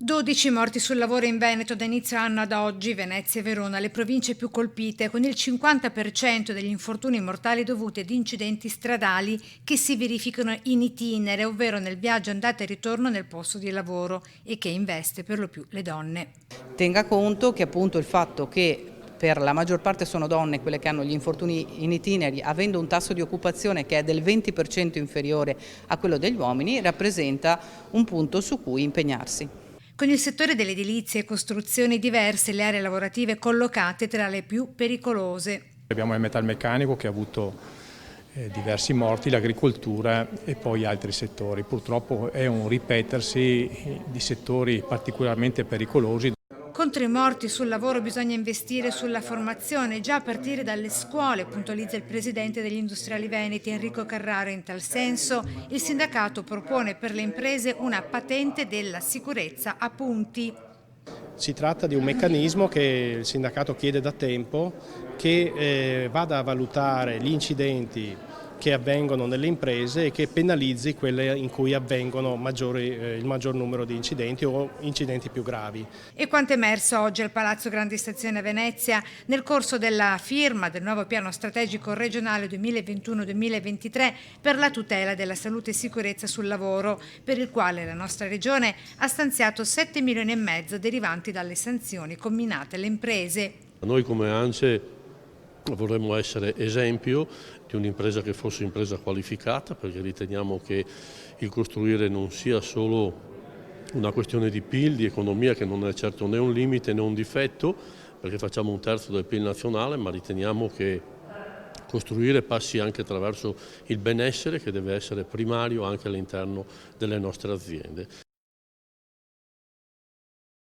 12 morti sul lavoro in Veneto da inizio anno ad oggi, Venezia e Verona, le province più colpite, con il 50% degli infortuni mortali dovuti ad incidenti stradali che si verificano in itinere, ovvero nel viaggio andata e ritorno nel posto di lavoro e che investe per lo più le donne. Tenga conto che appunto il fatto che per la maggior parte sono donne quelle che hanno gli infortuni in itineri, avendo un tasso di occupazione che è del 20% inferiore a quello degli uomini, rappresenta un punto su cui impegnarsi. Con il settore delle edilizie e costruzioni diverse, le aree lavorative collocate tra le più pericolose. Abbiamo il metalmeccanico che ha avuto diversi morti, l'agricoltura e poi altri settori. Purtroppo è un ripetersi di settori particolarmente pericolosi. Contro i morti sul lavoro bisogna investire sulla formazione, già a partire dalle scuole, puntualizza il presidente degli industriali veneti Enrico Carraro. In tal senso, il sindacato propone per le imprese una patente della sicurezza a punti. Si tratta di un meccanismo che il sindacato chiede da tempo, che vada a valutare gli incidenti che avvengono nelle imprese e che penalizzi quelle in cui avvengono il maggior numero di incidenti o incidenti più gravi. E quanto emerso oggi al Palazzo Grandi Stazione a Venezia nel corso della firma del nuovo piano strategico regionale 2021-2023 per la tutela della salute e sicurezza sul lavoro, per il quale la nostra regione ha stanziato 7,5 milioni derivanti dalle sanzioni comminate alle imprese. Noi come ANCE vorremmo essere esempio di un'impresa che fosse impresa qualificata, perché riteniamo che il costruire non sia solo una questione di PIL, di economia, che non è certo né un limite né un difetto, perché facciamo un terzo del PIL nazionale, ma riteniamo che costruire passi anche attraverso il benessere, che deve essere primario anche all'interno delle nostre aziende.